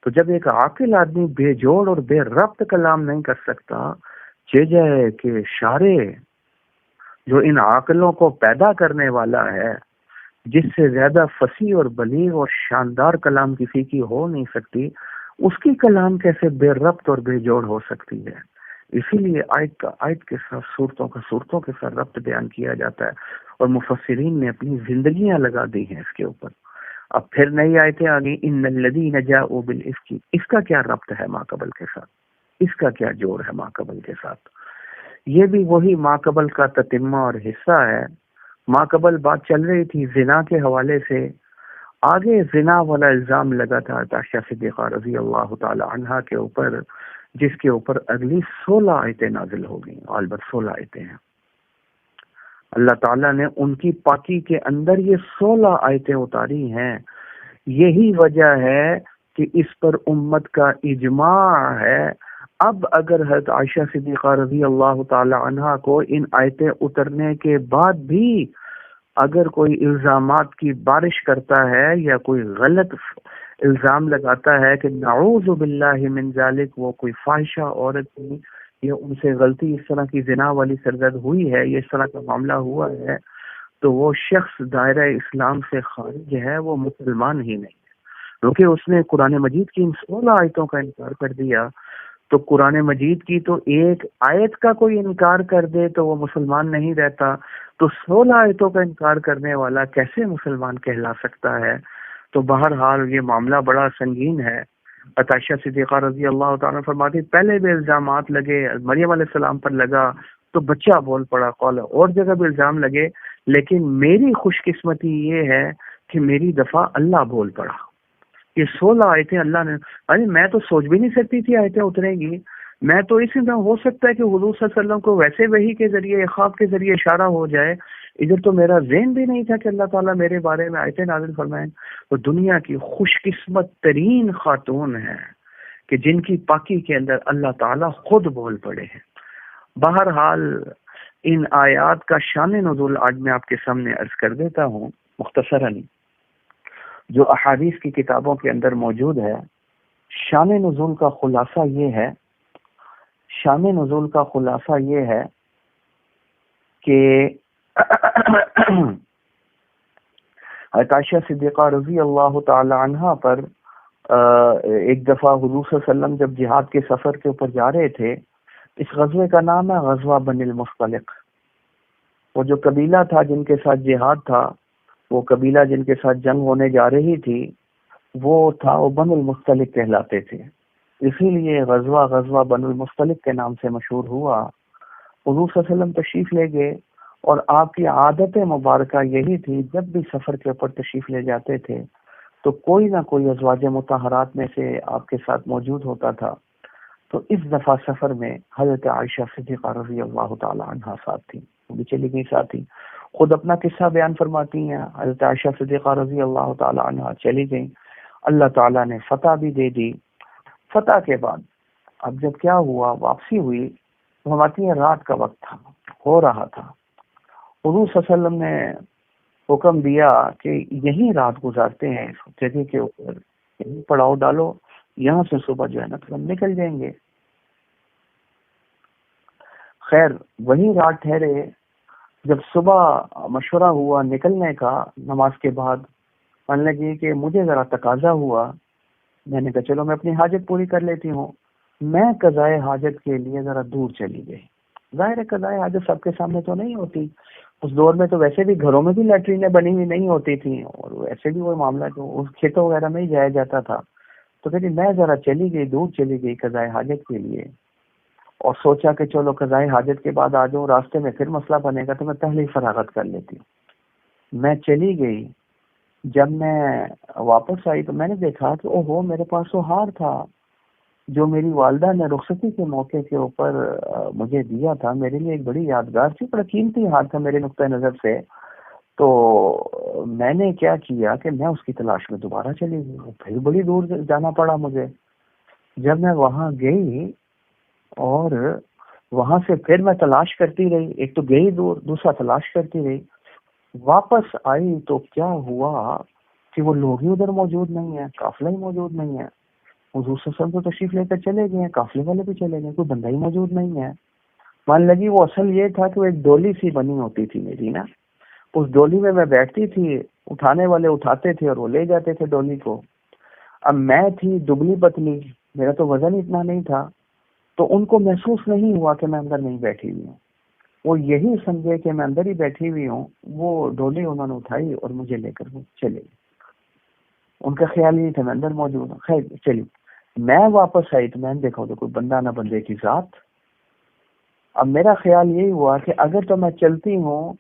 تو جب ایک عاقل آدمی بے جوڑ اور بے ربط کلام نہیں کر سکتا, چیزیں کہ شارع جو ان عاقلوں کو پیدا کرنے والا ہے, جس سے زیادہ فصیح اور بلیغ اور شاندار کلام کسی کی ہو نہیں سکتی, اس کی کلام کیسے بے ربط اور بے جوڑ ہو سکتی ہے. اسی لیے آیت کے ساتھ صورتوں کے ساتھ ربط بیان کیا جاتا ہے, اور مفسرین نے اپنی زندگیاں لگا دی ہیں اس کے اوپر. اب پھر نئی آیتیں آ گئی، ان الذین جاؤوا بالافک، اس کا کیا ربط ہے ما قبل کے ساتھ، اس کا کیا جوڑ ہے ما قبل کے ساتھ؟ یہ بھی وہی ما قبل کا تتمہ اور حصہ ہے۔ ما قبل بات چل رہی تھی زنا کے حوالے سے، آگے زنا والا الزام لگا تھا عائشہ صدیقہ رضی اللہ تعالی عنہا کے اوپر، جس کے اوپر اگلی 16 آیتیں نازل ہو گئیں، البتہ 16 آیتیں ہیں۔ اللہ تعالیٰ نے ان کی پاکی کے اندر یہ 16 آیتیں اتاری ہیں۔ یہی وجہ ہے کہ اس پر امت کا اجماع ہے۔ اب اگر حضرت عائشہ صدیقہ رضی اللہ تعالی عنہا کو ان آیتیں اترنے کے بعد بھی اگر کوئی الزامات کی بارش کرتا ہے یا کوئی غلط الزام لگاتا ہے کہ نعوذ باللہ من ذالک، وہ کوئی فاحشہ عورت کی یا ان سے غلطی اس طرح کی زنا والی سرزد ہوئی ہے، یہ اس طرح کا معاملہ ہوا ہے، تو وہ شخص دائرہ اسلام سے خارج ہے، وہ مسلمان ہی نہیں ہے، کیونکہ اس نے قرآن مجید کی ان 16 آیتوں کا انکار کر دیا۔ تو قرآن مجید کی تو ایک آیت کا کوئی انکار کر دے تو وہ مسلمان نہیں رہتا، تو 16 آیتوں کا انکار کرنے والا کیسے مسلمان کہلا سکتا ہے؟ تو بہرحال یہ معاملہ بڑا سنگین ہے۔ عائشہ صدیقہ رضی اللہ تعالیٰ فرماتی پہلے بھی الزامات لگے، مریم علیہ السلام پر لگا تو بچہ بول پڑا، قول اور جگہ بھی الزام لگے، لیکن میری خوش قسمتی یہ ہے کہ میری دفعہ اللہ بول پڑا۔ یہ 16 آیتیں اللہ نے، ارے میں تو سوچ بھی نہیں سکتی تھی آیتیں اتریں گی، میں تو اسی میں ہو سکتا ہے کہ حضور صلی اللہ علیہ وسلم کو ویسے وحی کے ذریعے، خواب کے ذریعے اشارہ ہو جائے، ادھر تو میرا ذہن بھی نہیں تھا کہ اللہ تعالیٰ میرے بارے میں آیتیں نازل فرمائیں۔ تو دنیا کی خوش قسمت ترین خاتون ہیں کہ جن کی پاکی کے اندر اللہ تعالیٰ خود بول پڑے ہیں۔ بہرحال ان آیات کا شان نزول آج میں آپ کے سامنے عرض کر دیتا ہوں مختصراً، جو احادیث کی کتابوں کے اندر موجود ہے۔ شان نزول کا خلاصہ یہ ہے، شان نزول کا خلاصہ یہ ہے کہ عائشہ صدیقہ رضی اللہ تعالی عنہا پر ایک دفعہ حضور صلی اللہ علیہ وسلم جب جہاد کے سفر کے اوپر جا رہے تھے، اس غزوے کا نام ہے غزوہ بنی المصطلق۔ وہ جو قبیلہ تھا جن کے ساتھ جہاد تھا، وہ قبیلہ جن کے ساتھ جنگ ہونے جا رہی تھی، وہ بنی المصطلق کہلاتے تھے، اسی لیے غزوہ بنی المصطلق کے نام سے مشہور ہوا۔ حضور صلی اللہ علیہ وسلم تشریف لے گئے، اور آپ کی عادت مبارکہ یہی تھی جب بھی سفر کے اوپر تشریف لے جاتے تھے تو کوئی نہ کوئی ازواج مطہرات میں سے آپ کے ساتھ موجود ہوتا تھا۔ تو اس دفعہ سفر میں حضرت عائشہ صدیقہ رضی اللہ تعالی عنہا ساتھ تھی، وہ بھی چلی گئی ساتھ ہی۔ خود اپنا قصہ بیان فرماتی ہیں، حضرت عائشہ صدیقہ رضی اللہ تعالی عنہا چلی گئیں، اللہ تعالیٰ نے فتح بھی دے دی۔ فتح کے بعد اب جب کیا ہوا، واپسی ہوئی، تو فرماتی ہیں رات کا وقت تھا، ہو رہا تھا، حضور صلی اللہ علیہ وسلم نے حکم دیا کہ یہیں رات گزارتے ہیں، اس جگہ کے اوپر یہیں پڑاؤ ڈالو، یہاں سے صبح جو ہے نا ہم نکل جائیں گے۔ خیر وہیں رات ٹھہرے۔ جب صبح مشورہ ہوا نکلنے کا نماز کے بعد، کہنے لگی کہ مجھے ذرا تقاضا ہوا، میں نے کہا چلو میں اپنی حاجت پوری کر لیتی ہوں۔ میں قضائے حاجت کے لیے ذرا دور چلی گئی۔ ظاہر ہے قضائے حاجت سب کے سامنے تو نہیں ہوتی، اس دور میں تو ویسے بھی گھروں میں بھی لیٹرینیں بنی ہوئی نہیں ہوتی تھیں، اور ویسے بھی وہ معاملہ جو اس کھیتوں وغیرہ میں ہی جایا جاتا تھا۔ تو کہتی میں ذرا چلی گئی، دور چلی گئی قضائے حاجت کے لیے، اور سوچا کہ چلو قضائے حاجت کے بعد آ جاؤں، راستے میں پھر مسئلہ بنے گا تو میں پہلے ہی فراغت کر لیتی ہوں۔ میں چلی گئی، جب میں واپس آئی تو میں نے دیکھا کہ اوہو میرے پاس وہ ہار تھا جو میری والدہ نے رخصتی کے موقع کے اوپر مجھے دیا تھا، میرے لیے ایک بڑی یادگار تھی، بڑا قیمتی ہار تھا میرے نقطۂ نظر سے۔ تو میں نے کیا کیا کہ میں اس کی تلاش میں دوبارہ چلی گئی، پھر بڑی دور جانا پڑا مجھے۔ جب میں وہاں گئی اور وہاں سے پھر میں تلاش کرتی رہی، ایک تو گئی دور، دوسرا تلاش کرتی رہی، واپس آئی تو کیا ہوا کہ وہ لوگ ہی ادھر موجود نہیں ہیں، قافلہ ہی موجود نہیں ہے۔ حضور صلی اللہ علیہ وسلم تو تشریف لے کر چلے گئے ہیں، قافلے والے بھی چلے گئے، کوئی بندہ ہی موجود نہیں ہے۔ مان لگی وہ اصل یہ تھا کہ وہ ایک ڈولی سی بنی ہوتی تھی میری نا، اس ڈولی میں بیٹھتی تھی، اٹھانے والے اٹھاتے تھے اور وہ لے جاتے تھے ڈولی کو۔ اب میں تھی دبلی پتلی، میرا تو وزن اتنا نہیں تھا، تو ان کو محسوس نہیں ہوا کہ میں اندر نہیں بیٹھی ہوئی ہوں، وہ یہی سمجھے کہ میں اندر ہی بیٹھی ہوئی ہوں۔ وہ ڈولی انہوں نے اٹھائی اور مجھے لے کر وہ چلے گئے۔ ان کا خیال ہی تھا میں اندر موجود ہوں. خیر چلیے میں واپس آئی تو میں نے دیکھا تو کوئی بندہ نہ بندے کی ذات. اب میرا خیال یہی ہوا کہ اگر تو میں چلتی ہوں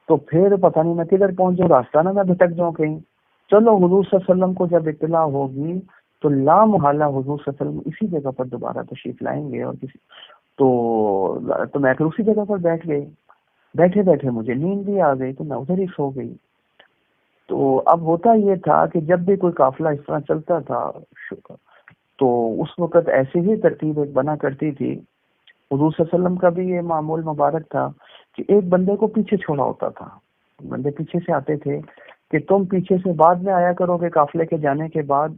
تو پھر پتہ نہیں میں کدھر پہنچ جاؤں، راستہ نہ میں بھٹک جاؤں کہیں. چلو حضور صلی اللہ علیہ وسلم کو جب اطلاع ہوگی تو لا محالہ حضور صلی اللہ علیہ وسلم اسی جگہ پر دوبارہ تشریف لائیں گے. اور کسی تو میں پھر اسی جگہ پر بیٹھ گئی. بیٹھے بیٹھے مجھے نیند بھی آ گئی تو میں ادھر ہی سو گئی. تو اب ہوتا یہ تھا کہ جب بھی کوئی قافلہ اس طرح چلتا تھا تو اس وقت ایسی ہی ترتیب ایک بنا کرتی تھی. حضور صلی اللہ علیہ وسلم کا بھی یہ معمول مبارک تھا کہ ایک بندے کو پیچھے چھوڑا ہوتا تھا. بندے پیچھے سے آتے تھے کہ تم پیچھے سے بعد میں آیا کرو گے قافلے کے جانے کے بعد،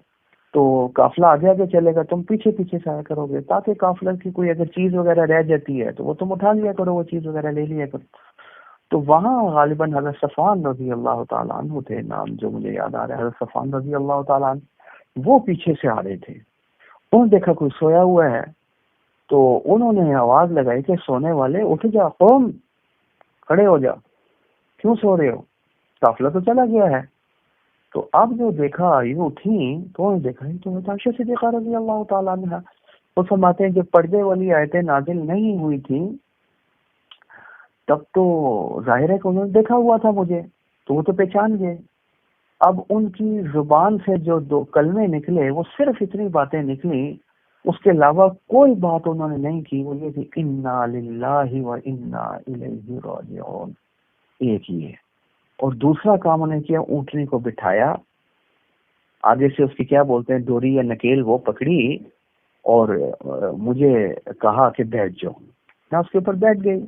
تو قافلہ آگے آگے چلے گا، تم پیچھے پیچھے سے آیا کرو گے تاکہ قافلہ کی کوئی اگر چیز وغیرہ رہ جاتی ہے تو وہ تم اٹھا لیا کرو، وہ چیز وغیرہ لے لیا کرو. تو وہاں غالباً حضرت صفوان رضی اللہ تعالیٰ عنہ تھے، نام جو مجھے یاد آ رہا ہے، حضرت صفوان رضی اللہ تعالیٰ عنہ وہ پیچھے سے آ رہے تھے. انہوں نے دیکھا کوئی سویا ہوا ہے تو انہوں نے آواز لگائی کہ سونے والے اٹھ جا، قوم کھڑے ہو جا، کیوں سو رہے ہو، قافلہ تو چلا گیا ہے. تو اب جو دیکھا یہ اٹھی تو انہوں نے دیکھا تو عائشہ صدیقہ رضی اللہ تعالیٰ عنہ. وہ فرماتے ہیں جب پردے والی آیتیں نازل نہیں ہوئی تھی تب تو ظاہر ہے کہ انہوں نے دیکھا ہوا تھا مجھے تو وہ تو پہچان گئے. اب ان کی زبان سے جو دو کلمے نکلے وہ صرف اتنی باتیں نکلی، اس کے علاوہ کوئی بات انہوں نے نہیں کی. وہ یہ تھی انا للہ و انا الیہ راجعون، ایک ہی ہے. اور دوسرا کام انہوں نے کیا، اونٹنی کو بٹھایا، آگے سے اس کی کیا بولتے ہیں ڈوری یا نکیل وہ پکڑی اور مجھے کہا کہ بیٹھ جاؤ. میں اس کے اوپر بیٹھ گئی.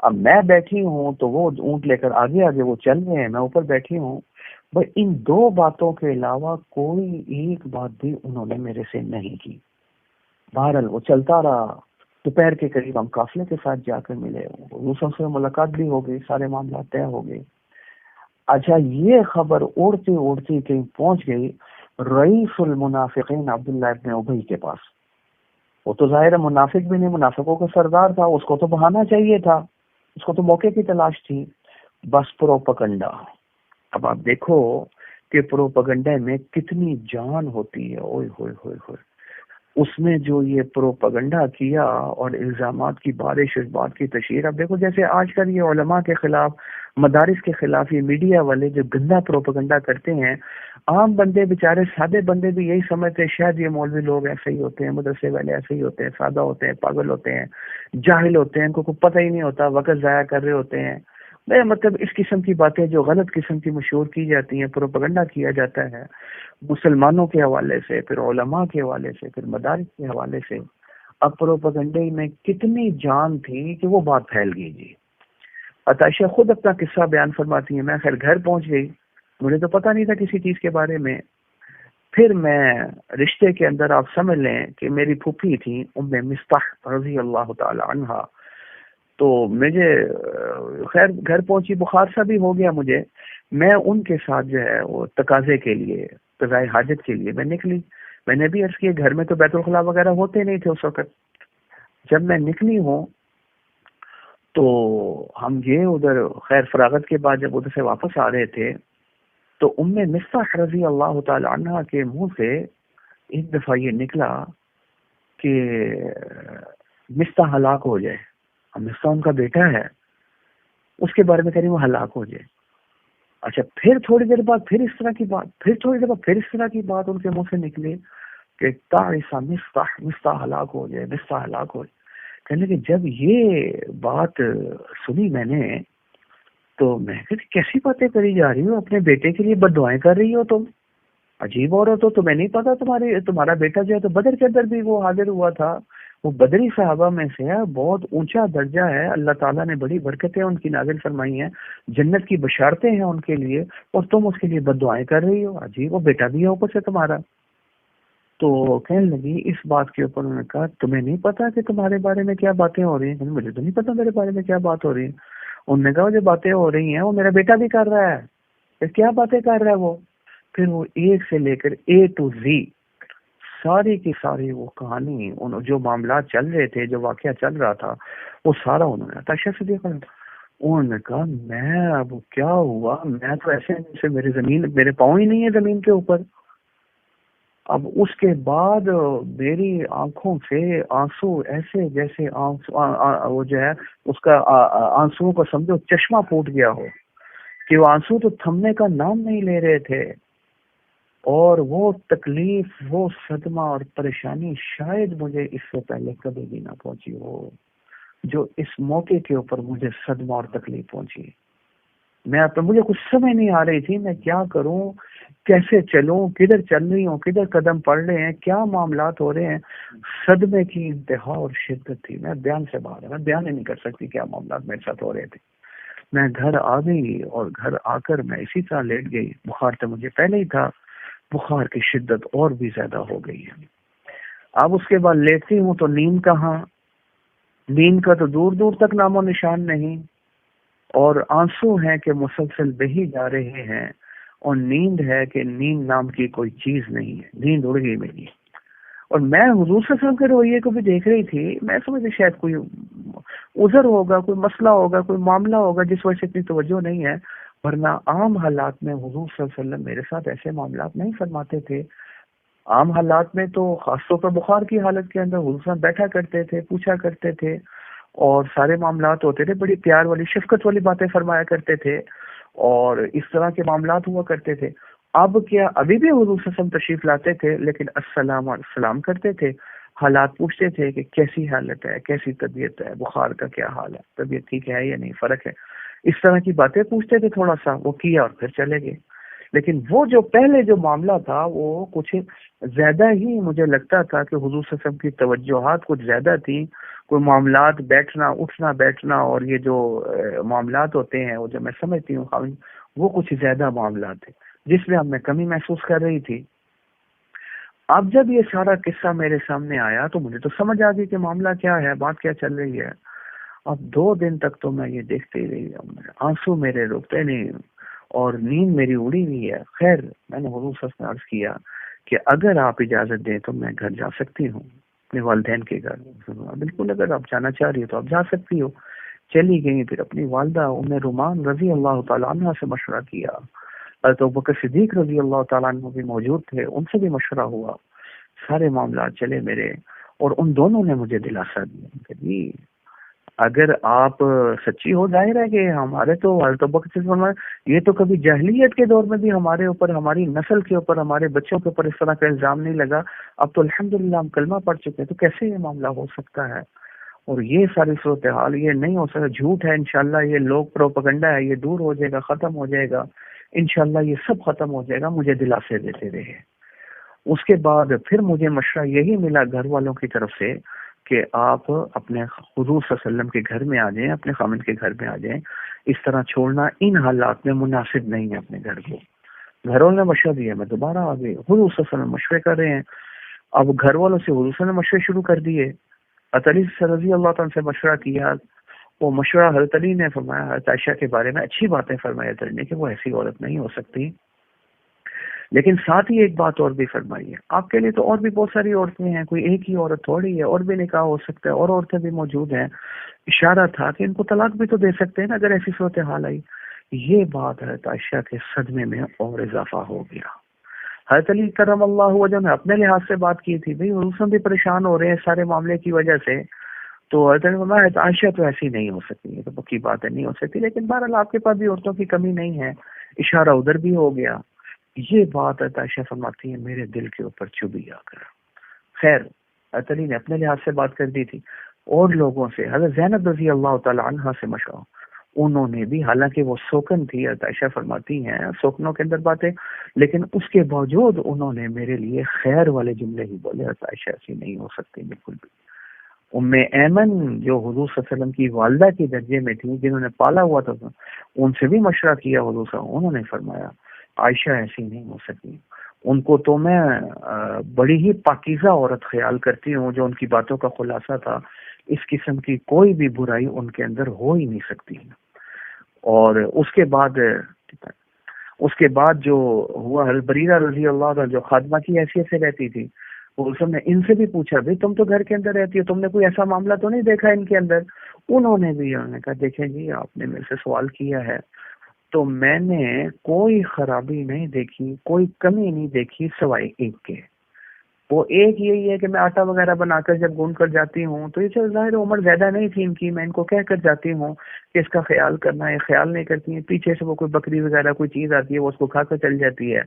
اب میں بیٹھی ہوں تو وہ اونٹ لے کر آگے آگے وہ چل رہے ہیں، میں اوپر بیٹھی ہوں. بھائی ان دو باتوں کے علاوہ کوئی ایک بات بھی انہوں نے میرے سے نہیں کی. بہرحال وہ چلتا رہا. دوپہر کے قریب ہم قافلے کے ساتھ جا کر ملے، دوسروں سے ملاقات بھی ہو گئی، سارے معاملات طے ہو گئے. اچھا یہ خبر اڑتی اڑتی کہیں پہنچ گئی رئیس المنافقین عبداللہ ابن ابی کے پاس. وہ تو ظاہر ہے منافق بھی نہیں، منافقوں کا سردار تھا، اس کو تو بہانا چاہیے تھا، اس کو تو موقع کی تلاش تھی. بس پروپگنڈا. اب آپ دیکھو کہ پروپگنڈے میں کتنی جان ہوتی ہے. اوئے ہوئے ہوئے ہوئے اس نے جو یہ پروپگنڈا کیا اور الزامات کی بارش، اس بات کی تشہیر. اب دیکھو جیسے آج کل یہ علماء کے خلاف، مدارس کے خلاف یہ میڈیا والے جو گندا پروپگنڈا کرتے ہیں، عام بندے بیچارے سادے بندے بھی یہی سمجھتے ہیں شاید یہ مولوی لوگ ایسے ہی ہوتے ہیں، مدرسے والے ایسے ہی ہوتے ہیں، سادہ ہوتے ہیں، پاگل ہوتے ہیں، جاہل ہوتے ہیں، ان کو کچھ پتہ ہی نہیں ہوتا، وقت ضائع کر رہے ہوتے ہیں. مطلب اس قسم کی باتیں جو غلط قسم کی مشہور کی جاتی ہیں، پروپگنڈا کیا جاتا ہے مسلمانوں کے حوالے سے، پھر علماء کے حوالے سے، پھر مدارس کے حوالے سے. اب پروپگنڈے میں کتنی جان تھی کہ وہ بات پھیل گئی. جی عائشہ خود اپنا قصہ بیان فرماتی ہیں. میں خیر گھر پہنچ گئی، مجھے تو پتہ نہیں تھا کسی چیز کے بارے میں. پھر میں رشتے کے اندر آپ سمجھ لیں کہ میری پھوپھی تھی ام مصطح رضی اللہ تعالی عنہا. تو مجھے خیر گھر پہنچی، بخار سا بھی ہو گیا مجھے. میں ان کے ساتھ جو ہے وہ تقاضے کے لیے، قضاء حاجت کے لیے میں نکلی. میں نے بھی عرض کیا گھر میں تو بیت الخلاء وغیرہ ہوتے نہیں تھے اس وقت. جب میں نکلی ہوں تو ہم یہ ادھر خیر فراغت کے بعد جب ادھر سے واپس آ رہے تھے تو ام مصطح رضی اللہ تعالی عنہ کے منہ سے ایک دفعہ یہ نکلا کہ مصطح ہلاک ہو جائے. مصطح ان کا بیٹا ہے، اس کے بارے میں کہہ رہی وہ ہلاک ہو جائے. اچھا پھر تھوڑی دیر بعد پھر اس طرح کی بات، پھر تھوڑی دیر بعد پھر اس طرح کی بات ان کے منہ سے نکلی کہ تعیسا مصطح، مصطح ہلاک ہو جائے، مصطح ہلاک ہو جائے. کہنے کہ جب یہ بات سنی میں نے تو میں کہتی کیسی باتیں کری جا رہی ہو، اپنے بیٹے کے لیے بد دعائیں کر رہی ہو تم، عجیب عورت ہو. تمہیں نہیں پتا تمہارا بیٹا جو ہے تو بدر کے اندر بھی وہ حاضر ہوا تھا، وہ بدری صحابہ میں سے ہے، بہت اونچا درجہ ہے، اللہ تعالیٰ نے بڑی برکتیں ان کی نازل فرمائی ہیں، جنت کی بشارتیں ہیں ان کے لیے، اور تم اس کے لیے بد دعائیں کر رہی ہو. عجیب، وہ بیٹا بھی ہے اوپر سے تمہارا. تو کہنے لگی اس بات کے اوپر انہوں نے کہا تمہیں نہیں پتا کہ تمہارے بارے میں کیا باتیں ہو رہی ہیں؟ مجھے تو نہیں پتا میرے بارے میں کیا بات ہو رہی ہے. انہوں نے کہا جو باتیں ہو رہی ہیں وہ میرا بیٹا بھی کر رہا ہے. کہ کیا باتیں کر رہا ہے وہ؟ پھر وہ ایک سے لے کر اے ٹو زی ساری کی ساری وہ کہانی، جو معاملات چل رہے تھے، جو واقعہ چل رہا تھا، وہ سارا انہوں نے عائشہ سے دیکھا. انہوں نے کہا میں اب کیا ہوا، میں تو ایسے میرے پاؤں ہی نہیں ہے زمین کے اوپر. اب اس کے بعد میری آنکھوں سے آنسو ایسے جیسے وہ جو ہے اس کا آنسوؤں کا سمجھو چشمہ پھوٹ گیا ہو، کہ وہ آنسو تو تھمنے کا نام نہیں لے رہے تھے، اور وہ تکلیف، وہ صدمہ اور پریشانی شاید مجھے اس سے پہلے کبھی بھی نہ پہنچی ہو جو اس موقع کے اوپر مجھے صدمہ اور تکلیف پہنچی۔ مجھے کچھ سمجھ نہیں آ رہی تھی میں کیا کروں، کیسے چلوں، کدھر چل رہی ہوں، کدھر قدم پڑ رہے ہیں، کیا معاملات ہو رہے ہیں۔ صدمے کی انتہا اور شدت تھی، میں بیان سے باہر ہے، میں بیان ہی نہیں کر سکتی کیا معاملات میرے ساتھ ہو رہے تھے۔ میں گھر آ گئی اور گھر آ کر میں اسی طرح لیٹ گئی، بخار تو مجھے پہلے ہی تھا، بخار کی شدت اور بھی زیادہ ہو گئی ہے۔ اب اس کے بعد لیٹتی ہوں تو نیند کہاں، نیند کا تو دور دور تک نام و نشان نہیں، اور آنسو ہیں کہ مسلسل بہی جا رہے ہیں، اور نیند ہے کہ نیند نام کی کوئی چیز نہیں ہے، نیند اڑ گئی میری۔ اور میں حضور صلی اللہ علیہ وسلم کے رویے کو بھی دیکھ رہی تھی، میں سمجھتی شاید کوئی عذر ہوگا، کوئی مسئلہ ہوگا، کوئی معاملہ ہوگا جس وجہ سے اتنی توجہ نہیں ہے، ورنہ عام حالات میں حضور صلی اللہ علیہ وسلم میرے ساتھ ایسے معاملات نہیں فرماتے تھے۔ عام حالات میں تو خاص طور پر بخار کی حالت کے اندر حضور صلی اللہ علیہ وسلم بیٹھا کرتے تھے، پوچھا کرتے تھے، اور سارے معاملات ہوتے تھے، بڑی پیار والی شفقت والی باتیں فرمایا کرتے تھے، اور اس طرح کے معاملات ہوا کرتے تھے۔ اب کیا، ابھی بھی حضور صلی اللہ علیہ وسلم تشریف لاتے تھے، لیکن السلام کرتے تھے، حالات پوچھتے تھے کہ کیسی حالت ہے، کیسی طبیعت ہے، بخار کا کیا حال ہے، طبیعت ٹھیک ہے یا نہیں، فرق ہے، اس طرح کی باتیں پوچھتے تھے، تھوڑا سا وہ کیا اور پھر چلے گئے۔ لیکن وہ جو پہلے جو معاملہ تھا وہ کچھ زیادہ ہی مجھے لگتا تھا کہ حضور صلی اللہ علیہ وسلم کی توجہات کچھ زیادہ تھیں، کوئی معاملات، بیٹھنا اٹھنا بیٹھنا اور یہ جو معاملات ہوتے ہیں وہ جو میں سمجھتی ہوں وہ کچھ زیادہ معاملات تھے جس میں اب میں کمی محسوس کر رہی تھی۔ اب جب یہ سارا قصہ میرے سامنے آیا تو مجھے تو سمجھ آ گئی کہ معاملہ کیا ہے، بات کیا چل رہی ہے۔ اب 2 دن تک تو میں یہ دیکھتے ہی رہی، آنسو میرے رکتے نہیں اور نیند میری اڑی ہوئی ہے۔ خیر میں نے حضور صلی اللہ علیہ وسلم سے عرض کیا کہ اگر آپ اجازت دیں تو میں گھر جا سکتی ہوں، اپنے والدین کے گھر۔ بالکل، اگر آپ جانا چاہ رہی ہو تو آپ جا سکتی ہو۔ چلی گئی، پھر اپنی والدہ ام رومان رضی اللہ تعالیٰ عنہ سے مشورہ کیا، حضرت ابوبکر صدیق رضی اللہ تعالیٰ عنہ بھی موجود تھے، ان سے بھی مشورہ ہوا، سارے معاملات چلے میرے، اور ان دونوں نے مجھے دلاسا دیا کہ جی اگر آپ سچی ہو، ظاہر ہے کہ ہمارے تو حضرت ابوبکر صدیق، یہ تو کبھی جاہلیت کے دور میں بھی ہمارے اوپر، ہماری نسل کے اوپر، ہمارے بچوں کے اوپر اس طرح کا الزام نہیں لگا، اب تو الحمدللہ ہم کلمہ پڑھ چکے ہیں، تو کیسے یہ معاملہ ہو سکتا ہے؟ اور یہ ساری صورتحال یہ نہیں ہو سکتا، جھوٹ ہے، انشاءاللہ یہ لوگ پروپیگنڈا ہے، یہ دور ہو جائے گا، ختم ہو جائے گا، انشاءاللہ یہ سب ختم ہو جائے گا، مجھے دلاسے دیتے رہے۔ اس کے بعد پھر مجھے مشورہ یہی ملا گھر والوں کی طرف سے کہ آپ اپنے حضور صلی اللہ علیہ وسلم کے گھر میں آ جائیں، اپنے خامن کے گھر میں آ جائیں، اس طرح چھوڑنا ان حالات میں مناسب نہیں ہے اپنے گھر کو۔ گھر والوں نے مشورہ دیا، میں دوبارہ آ گئی، حضور صلی اللہ علیہ وسلم مشورے کر رہے ہیں، اب گھر والوں سے حضور صلی اللہ علیہ وسلم نے مشورے شروع کر دیے۔ حضرت علی رضی اللہ تعالیٰ سے مشورہ کیا، وہ مشورہ حضرت علی نے فرمایا، حضرت عائشہ کے بارے میں اچھی باتیں فرمائی حضرت علی نے کہ وہ ایسی عورت نہیں ہو سکتی، لیکن ساتھ ہی ایک بات اور بھی فرمائی ہے، آپ کے لیے تو اور بھی بہت ساری عورتیں ہیں، کوئی ایک ہی عورت تھوڑی ہے، اور بھی نکاح ہو سکتا ہے، اور عورتیں بھی موجود ہیں، اشارہ تھا کہ ان کو طلاق بھی تو دے سکتے ہیں نا اگر ایسی صورتحال آئی۔ یہ بات حضرت عائشہ کے صدمے میں اور اضافہ ہو گیا۔ حضرت علی کرم اللہ وجہ نے اپنے لحاظ سے بات کی تھی، بھئی حضور بھی پریشان ہو رہے ہیں سارے معاملے کی وجہ سے، تو حضرت علی نے فرمایا حضرت عائشہ تو ایسی نہیں ہو سکتی، یہ تو پکی بات ہے، نہیں ہو سکتی، لیکن بہرحال آپ کے پاس بھی عورتوں کی کمی نہیں ہے، اشارہ ادھر بھی ہو گیا۔ یہ بات حضرت عائشہ فرماتی ہے میرے دل کے اوپر چبھی آ کر۔ خیر حضرت علی نے اپنے لحاظ سے بات کر دی تھی، اور لوگوں سے حضرت زینب رضی اللہ تعالی عنہ سے مشورہ، انہوں نے بھی، حالانکہ وہ سوکن تھی، حضرت عائشہ فرماتی ہیں سوکنوں کے اندر باتیں، لیکن اس کے باوجود انہوں نے میرے لیے خیر والے جملے ہی بولے، حضرت عائشہ ایسی نہیں ہو سکتی بالکل بھی۔ ام ایمن جو حضور صلی اللہ علیہ وسلم کی والدہ کے درجے میں تھی، جنہوں نے پالا ہوا تھا، ان سے بھی مشورہ کیا حضور صلی اللہ علیہ وسلم، انہوں نے فرمایا عائشہ ایسی نہیں ہو سکتی، ان کو تو میں بڑی ہی پاکیزہ عورت خیال کرتی ہوں، جو ان کی باتوں کا خلاصہ تھا، اس قسم کی کوئی بھی برائی ان کے اندر ہو ہی نہیں سکتی۔ اور اس کے بعد جو ہوا، حضرت بریرہ رضی اللہ عنہ جو خادمہ کی حیثیت سے رہتی تھی، اس نے ان سے بھی پوچھا بھئی تم تو گھر کے اندر رہتی ہو، تم نے کوئی ایسا معاملہ تو نہیں دیکھا ان کے اندر؟ انہوں نے کہا دیکھیں جی آپ نے میرے سے سوال کیا ہے تو میں نے کوئی خرابی نہیں دیکھی، کوئی کمی نہیں دیکھی سوائے ایک کے، وہ ایک یہی ہے کہ میں آٹا وغیرہ بنا کر جب گوندھ کر جاتی ہوں تو یہ ظاہر عمر زیادہ نہیں تھی ان کی، میں ان کو کہہ کر جاتی ہوں کہ اس کا خیال کرنا ہے، خیال نہیں کرتی ہیں، پیچھے سے وہ کوئی بکری وغیرہ کوئی چیز آتی ہے وہ اس کو کھا کر چل جاتی ہے.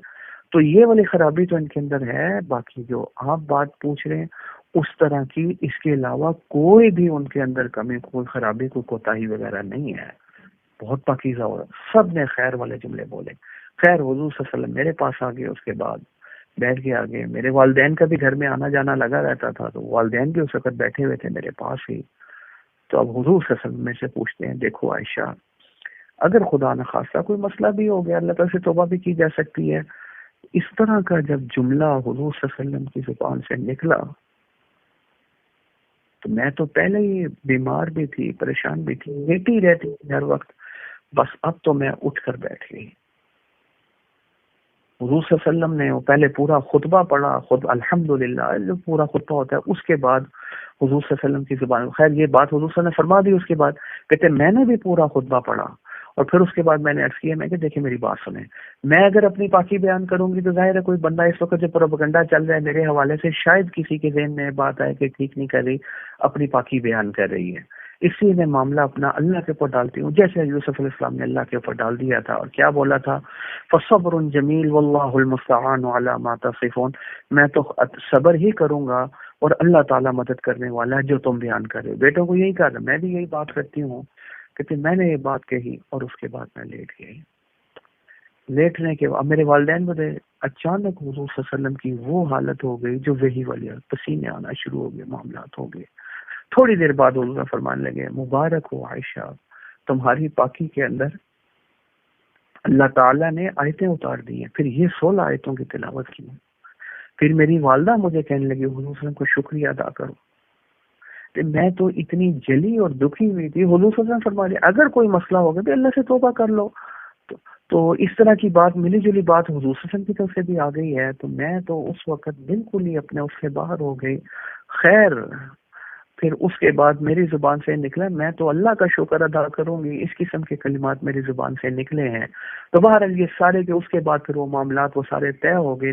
تو یہ والی خرابی تو ان کے اندر ہے. باقی جو آپ بات پوچھ رہے ہیں اس طرح کی اس کے علاوہ کوئی بھی ان کے اندر کمی، کوئی خرابی، کوئی کوتاہی وغیرہ نہیں ہے. بہت پاکیزہ ہو رہا. سب نے خیر والے جملے بولے. خیر حضور صلی اللہ علیہ وسلم میرے پاس آ گئے، اس کے بعد بیٹھ کے آگے میرے والدین کا بھی گھر میں آنا جانا لگا رہتا تھا، تو والدین بھی اس وقت بیٹھے ہوئے تھے میرے پاس ہی. تو اب حضور صلی اللہ علیہ وسلم میں سے پوچھتے ہیں، دیکھو عائشہ، اگر خدا نہ خواستہ کوئی مسئلہ بھی ہو گیا، اللہ تعالیٰ سے توبہ بھی کی جا سکتی ہے. اس طرح کا جب جملہ حضور صلی اللہ علیہ وسلم کی زبان سے نکلا تو میں تو پہلے ہی بیمار بھی تھی، پریشان بھی تھی، لیٹی رہتی تھی ہر وقت. بس اب تو میں اٹھ کر بیٹھ گئی. حضور صلی اللہ علیہ وسلم نے پہلے پورا خطبہ پڑھا، خود الحمدللہ جو پورا خطبہ ہوتا ہے، اس کے بعد حضور صلی اللہ علیہ وسلم کی زبان، خیر یہ بات حضور صلی اللہ علیہ وسلم نے فرما دی. اس کے بعد کہتے میں نے بھی پورا خطبہ پڑھا اور پھر اس کے بعد میں نے عرض کیا، میں کہ دیکھیں میری بات سنیں، میں اگر اپنی پاکی بیان کروں گی تو ظاہر ہے کوئی بندہ اس وقت جو پروپیگنڈا چل رہا ہے میرے حوالے سے، شاید کسی کے ذہن میں بات آئے کہ ٹھیک نہیں کر رہی، اپنی پاکی بیان کر رہی ہے. اس لیے میں معاملہ اپنا اللہ کے اوپر ڈالتی ہوں، جیسے یوسف علیہ السلام نے اللہ کے اوپر ڈال دیا تھا. اور کیا بولا تھا؟ فصبر جمیل واللہ المستعان علی ما تصفون. میں تو صبر ہی کروں گا اور اللہ تعالیٰ مدد کرنے والا ہے جو تم بیان کر رہے ہو. بیٹوں کو یہی کہا، میں بھی یہی بات کرتی ہوں. کہتے میں نے یہ بات کہی اور اس کے بعد میں لیٹ گئی. لیٹنے کے بعد میرے والدین بولے اچانک حضور صلی اللہ علیہ وسلم کی وہ حالت ہو گئی جو وہی والی، پسینے آنا شروع ہو گئے، معاملات ہو گئے. تھوڑی دیر بعد حضور فرمان لگے، مبارک ہو عائشہ، تمہاری پاکی کے اندر اللہ تعالیٰ نے آیتیں اتار دی ہیں. پھر یہ 16 آیتوں کی تلاوت کی. پھر میری والدہ مجھے کہنے لگی حضور صلی اللہ علیہ وسلم کو شکریہ ادا کرو. میں تو اتنی جلی اور دکھی ہوئی تھی. حضور صلی اللہ علیہ وسلم فرما رہے اگر کوئی مسئلہ ہوگا تو اللہ سے توبہ کر لو. تو اس طرح کی بات، ملی جلی بات حضور صلی اللہ علیہ وسلم کی طرف سے بھی آ گئی ہے. تو میں تو اس وقت بالکل ہی اپنے اس سے باہر ہو گئی. خیر پھر اس کے بعد میری زبان سے نکلا، میں تو اللہ کا شکر ادا کروں گی، اس قسم کے کلمات میری زبان سے نکلے ہیں. تو بہرحال یہ سارے کے اس کے بعد پھر وہ معاملات وہ سارے طے ہو گئے.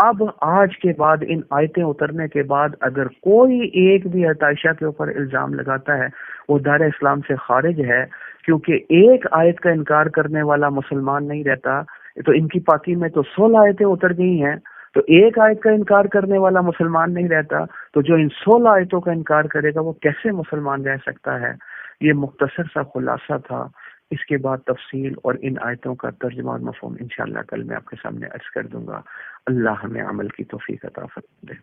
اب آج کے بعد ان آیتیں اترنے کے بعد اگر کوئی ایک بھی عائشہ کے اوپر الزام لگاتا ہے وہ دار اسلام سے خارج ہے، کیونکہ ایک آیت کا انکار کرنے والا مسلمان نہیں رہتا. تو ان کی پاکی میں تو 16 آیتیں اتر گئی ہیں، تو ایک آیت کا انکار کرنے والا مسلمان نہیں رہتا. تو جو ان 16 آیتوں کا انکار کرے گا وہ کیسے مسلمان رہ سکتا ہے؟ یہ مختصر سا خلاصہ تھا. اس کے بعد تفصیل اور ان آیتوں کا ترجمہ اور مفہوم انشاءاللہ کل میں آپ کے سامنے عرض کر دوں گا. اللہ ہمیں عمل کی توفیق عطا فرمائے.